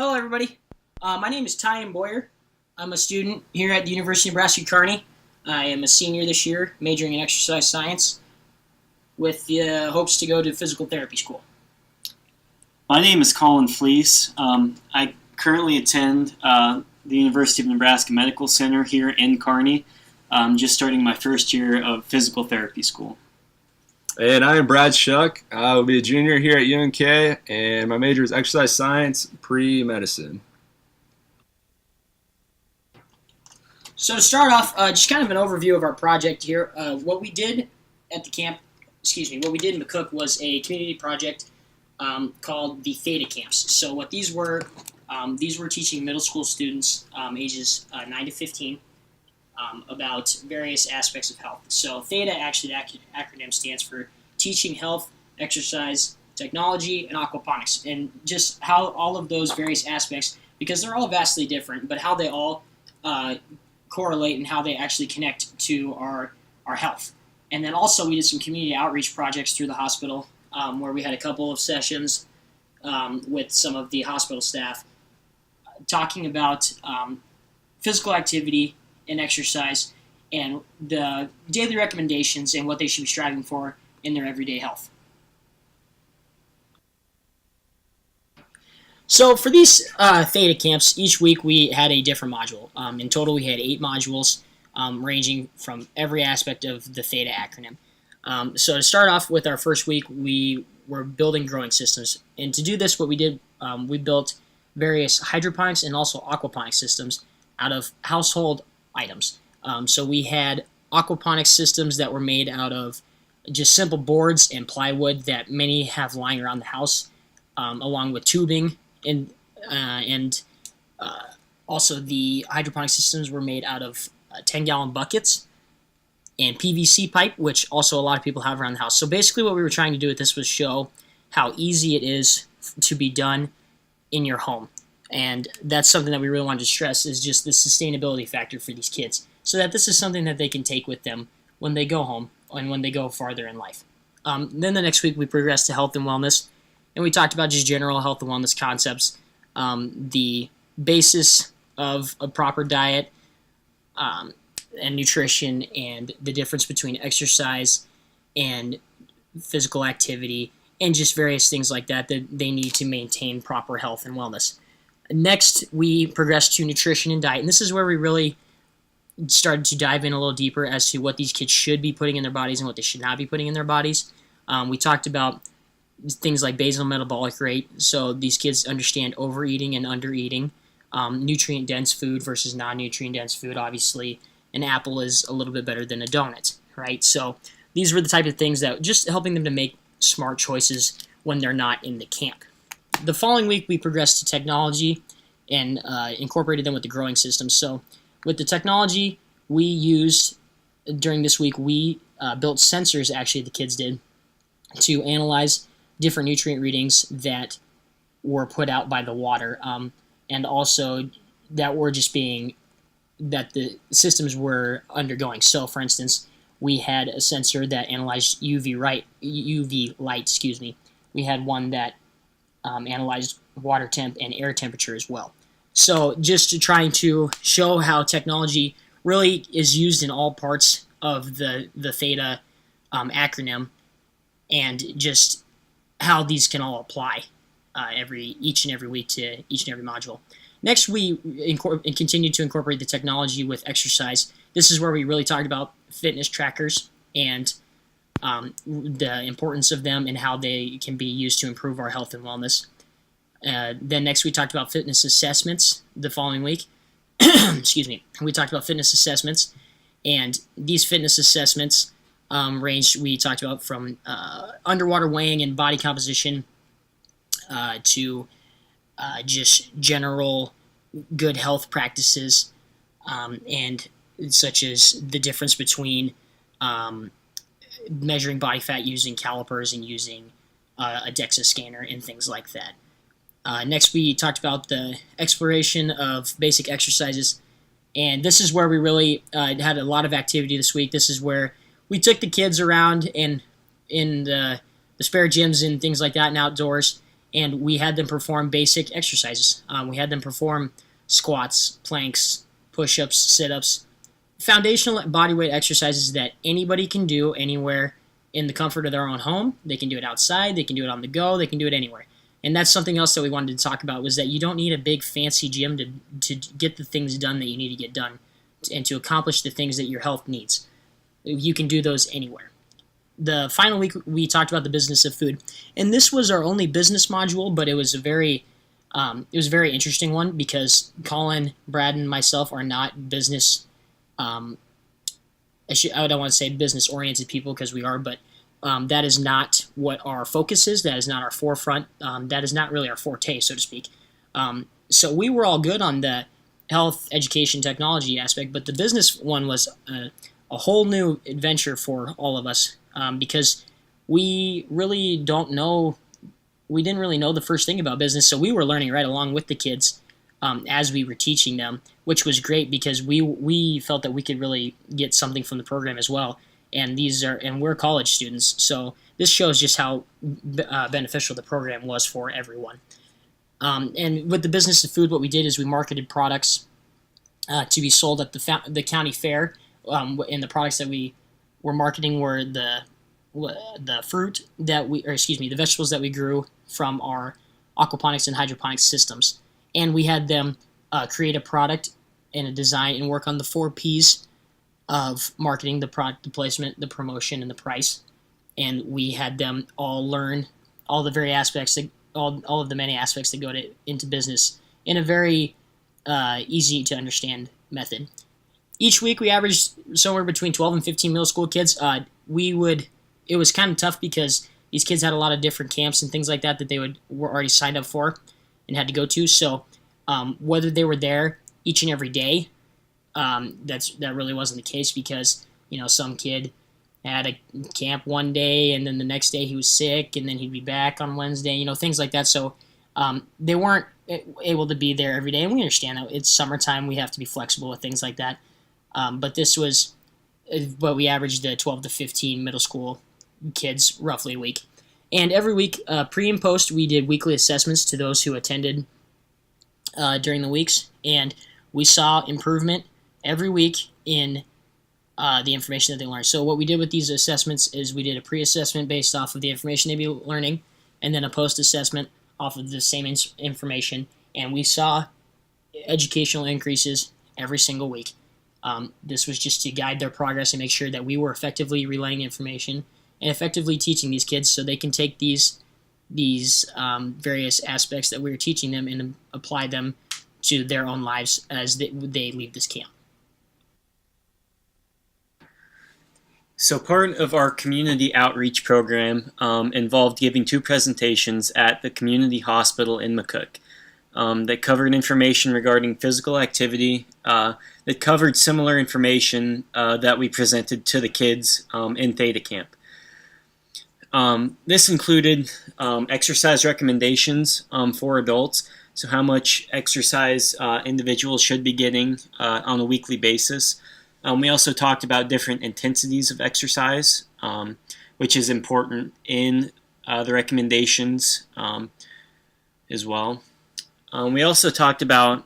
Hello, everybody. My name is Tyan Boyer. I'm a student here at the University of Nebraska-Kearney. I am a senior this year, majoring in exercise science, with the hopes to go to physical therapy school. My name is Colin Fleece. I currently attend the University of Nebraska Medical Center here in Kearney, just starting my first year of physical therapy school. And I am Brad Shuck. I will be a junior here at UNK, and my major is exercise science, pre-medicine. So to start off, just kind of an overview of our project here. What we did at the camp, what we did in McCook was a community project called the THETA camps. So what these were teaching middle school students ages 9 to 15 about various aspects of health. So THETA actually, the acronym stands for Teaching Health, Exercise, Technology, and Aquaponics. And just how all of those various aspects, because they're all vastly different, but how they all correlate and how they actually connect to our health. And then also we did some community outreach projects through the hospital where we had a couple of sessions with some of the hospital staff talking about physical activity and exercise and the daily recommendations and what they should be striving for in their everyday health. So for these THETA camps, each week we had a different module. In total, we had 8 modules ranging from every aspect of the THETA acronym. So to start off with our first week, we were building growing systems. And to do this, what we did, we built various hydroponics and also aquaponics systems out of household items. So we had aquaponics systems that were made out of just simple boards and plywood that many have lying around the house, along with tubing. And also the hydroponic systems were made out of 10-gallon buckets and PVC pipe, which also a lot of people have around the house. So basically what we were trying to do with this was show how easy it is to be done in your home. And that's something that we really wanted to stress, is just the sustainability factor for these kids, so that this is something that they can take with them when they go home and when they go farther in life. Then the next week we progressed to health and wellness, and we talked about just general health and wellness concepts, the basis of a proper diet and nutrition, and the difference between exercise and physical activity, and just various things like that they need to maintain proper health and wellness. Next, we progressed to nutrition and diet, and this is where we really started to dive in a little deeper as to what these kids should be putting in their bodies and what they should not be putting in their bodies. We talked about things like basal metabolic rate, so these kids understand overeating and undereating, nutrient-dense food versus non-nutrient-dense food. Obviously, an apple is a little bit better than a donut, right? So these were the type of things that just helping them to make smart choices when they're not in the camp. The following week, we progressed to technology and incorporated them with the growing system. So with the technology we used during this week, we built sensors, actually the kids did, to analyze different nutrient readings that were put out by the water, and also that were just being, that the systems were undergoing. So for instance, we had a sensor that analyzed UV light. We had one that analyzed water temp and air temperature as well. So just trying to show how technology really is used in all parts of the THETA acronym, and just how these can all apply each and every week to each and every module. Next, we continued to incorporate the technology with exercise. This is where we really talked about fitness trackers and the importance of them and how they can be used to improve our health and wellness. Then next we talked about fitness assessments the following week. We talked about fitness assessments, and these fitness assessments ranged, we talked about from underwater weighing and body composition to just general good health practices, and such as the difference between measuring body fat using calipers and using a DEXA scanner and things like that. Next, we talked about the exploration of basic exercises, and this is where we really had a lot of activity this week. This is where we took the kids around and in the spare gyms and things like that and outdoors, and we had them perform basic exercises. We had them perform squats, planks, push-ups, sit-ups, foundational bodyweight exercises that anybody can do anywhere in the comfort of their own home. They can do it outside, they can do it on the go, they can do it anywhere. And that's something else that we wanted to talk about, was that you don't need a big fancy gym to get the things done that you need to get done and to accomplish the things that your health needs. You can do those anywhere. The final week we talked about the business of food, and this was our only business module, but it was a very interesting one because Colin, Brad, and myself are not business. I don't want to say business-oriented people because we are, but that is not what our focus is. That is not our forefront. That is not really our forte, so to speak. So we were all good on the health, education, technology aspect, but the business one was a whole new adventure for all of us because we really don't know. We didn't really know the first thing about business, so we were learning right along with the kids as we were teaching them, which was great because we felt that we could really get something from the program as well. And we're college students, so this shows just how beneficial the program was for everyone. And with the business of food, what we did is we marketed products to be sold at the county fair. And the products that we were marketing were the vegetables that we grew from our aquaponics and hydroponics systems. And we had them create a product and a design and work on the 4 Ps of marketing: the product, the placement, the promotion, and the price. And we had them all learn all the very aspects, all of the many aspects that go into business in a very easy to understand method. Each week we averaged somewhere between 12 and 15 middle school kids. It was kind of tough because these kids had a lot of different camps and things like that they were already signed up for and had to go to. So whether they were there each and every day, that really wasn't the case because some kid had a camp one day and then the next day he was sick and then he'd be back on Wednesday, things like that. So they weren't able to be there every day, and we understand that it's summertime. We have to be flexible with things like that. But this was what we averaged 12 to 15 middle school kids roughly a week. And every week, pre and post, we did weekly assessments to those who attended during the weeks. And we saw improvement every week in the information that they learned. So what we did with these assessments is we did a pre-assessment based off of the information they'd be learning, and then a post-assessment off of the same information. And we saw educational increases every single week. This was just to guide their progress and make sure that we were effectively relaying information and effectively teaching these kids so they can take these various aspects that we were teaching them and apply them to their own lives as they leave this camp. So part of our community outreach program involved giving 2 presentations at the community hospital in McCook that covered information regarding physical activity, that covered similar information that we presented to the kids in THETA camp. This included exercise recommendations for adults, so how much exercise individuals should be getting on a weekly basis. We also talked about different intensities of exercise, which is important in the recommendations as well. We also talked about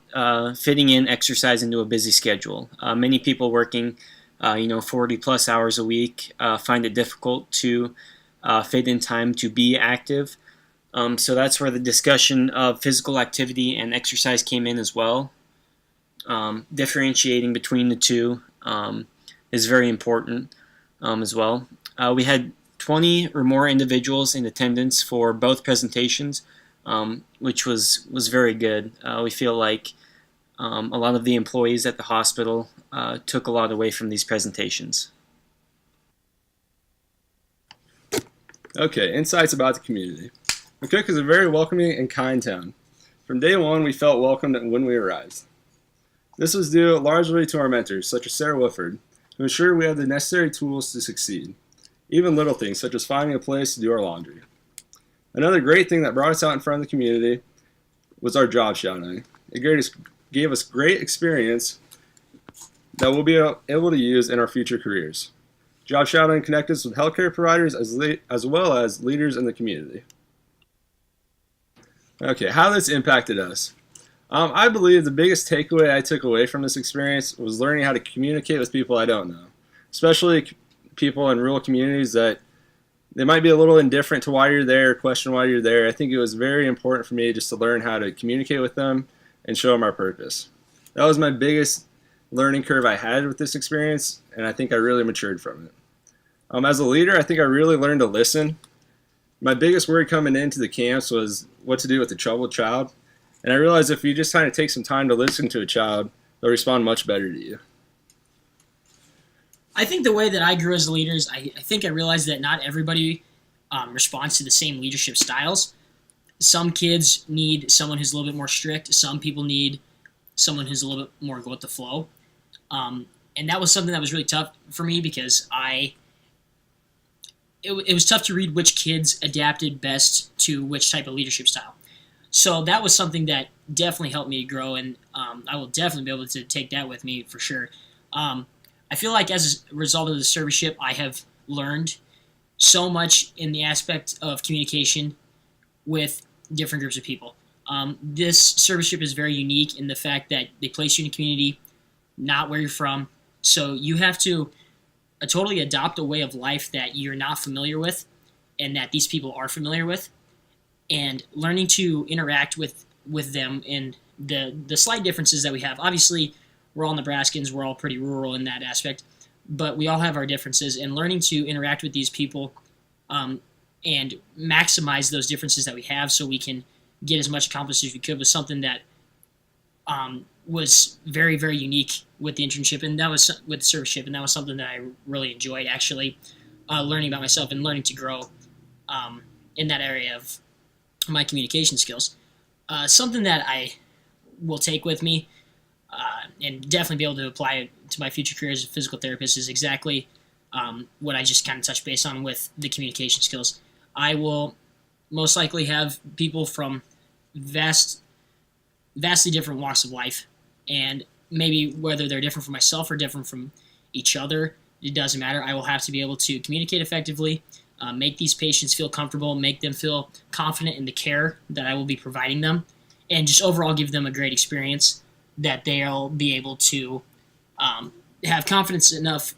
fitting in exercise into a busy schedule. Many people working 40 plus hours a week find it difficult to fit in time to be active. So that's where the discussion of physical activity and exercise came in as well. Differentiating between the two is very important as well. We had 20 or more individuals in attendance for both presentations, which was very good. We feel like a lot of the employees at the hospital took a lot away from these presentations. Okay, insights about the community. McCook is a very welcoming and kind town. From day one, we felt welcomed when we arrived. This was due largely to our mentors, such as Sarah Woodford, who ensured we had the necessary tools to succeed, even little things such as finding a place to do our laundry. Another great thing that brought us out in front of the community was our job shadowing. It gave us great experience that we'll be able to use in our future careers. Job shadowing connected us with healthcare providers as well as leaders in the community. Okay, how this impacted us. I believe the biggest takeaway I took away from this experience was learning how to communicate with people I don't know, especially people in rural communities that they might be a little indifferent to why you're there, question why you're there. I think it was very important for me just to learn how to communicate with them and show them our purpose. That was my biggest learning curve I had with this experience, and I think I really matured from it. As a leader, I think I really learned to listen. My biggest worry coming into the camps was what to do with a troubled child. And I realized if you just kind of take some time to listen to a child, they'll respond much better to you. I think the way that I grew as a leader is I think I realized that not everybody responds to the same leadership styles. Some kids need someone who's a little bit more strict. Some people need someone who's a little bit more go with the flow. And that was something that was really tough for me because it was tough to read which kids adapted best to which type of leadership style. So that was something that definitely helped me grow, and I will definitely be able to take that with me for sure. I feel like as a result of the serviceship, I have learned so much in the aspect of communication with different groups of people. This serviceship is very unique in the fact that they place you in a community, not where you're from. So you have to totally adopt a way of life that you're not familiar with and that these people are familiar with. And learning to interact with them and the slight differences that we have. Obviously, we're all Nebraskans. We're all pretty rural in that aspect. But we all have our differences. And learning to interact with these people and maximize those differences that we have so we can get as much accomplished as we could was something that was very, very unique with the internship. And that was with the serviceship. And that was something that I really enjoyed, actually, learning about myself and learning to grow in that area of my communication skills. Something that I will take with me and definitely be able to apply to my future career as a physical therapist is exactly what I just kind of touched base on with the communication skills. I will most likely have people from vastly different walks of life, and maybe whether they're different from myself or different from each other, it doesn't matter. I will have to be able to communicate effectively, make these patients feel comfortable, make them feel confident in the care that I will be providing them, and just overall give them a great experience that they'll be able to have confidence enough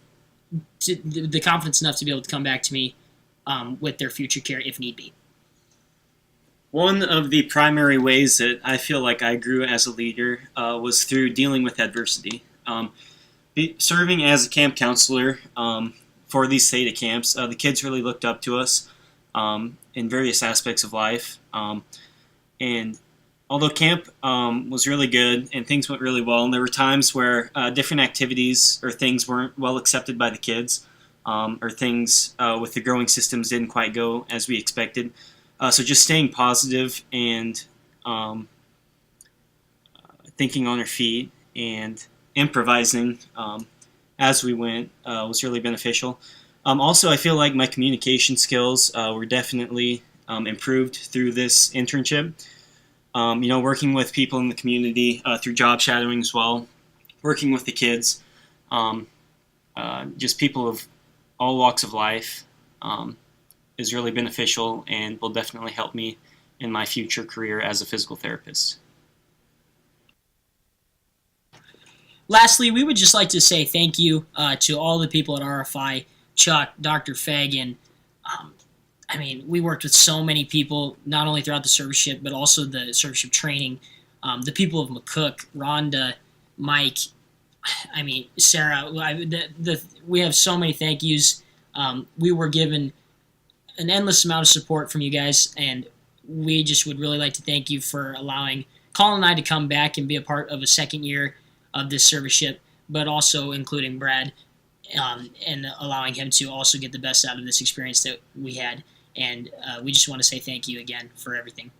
to be able to come back to me with their future care if need be. One of the primary ways that I feel like I grew as a leader was through dealing with adversity. Serving as a camp counselor for these THETA camps, the kids really looked up to us in various aspects of life. And although camp was really good and things went really well, and there were times where different activities or things weren't well accepted by the kids, or things with the growing systems didn't quite go as we expected. So just staying positive and thinking on our feet and improvising as we went was really beneficial. Also, I feel like my communication skills were definitely improved through this internship. Working with people in the community through job shadowing as well, working with the kids, just people of all walks of life is really beneficial and will definitely help me in my future career as a physical therapist. Lastly, we would just like to say thank you to all the people at RFI, Chuck, Dr. Fagan. We worked with so many people, not only throughout the serviceship, but also the serviceship training. The people of McCook, Rhonda, Mike, Sarah. We have so many thank yous. We were given an endless amount of support from you guys, and we just would really like to thank you for allowing Colin and I to come back and be a part of a second year of this serviceship, but also including Brad and allowing him to also get the best out of this experience that we had. And we just want to say thank you again for everything.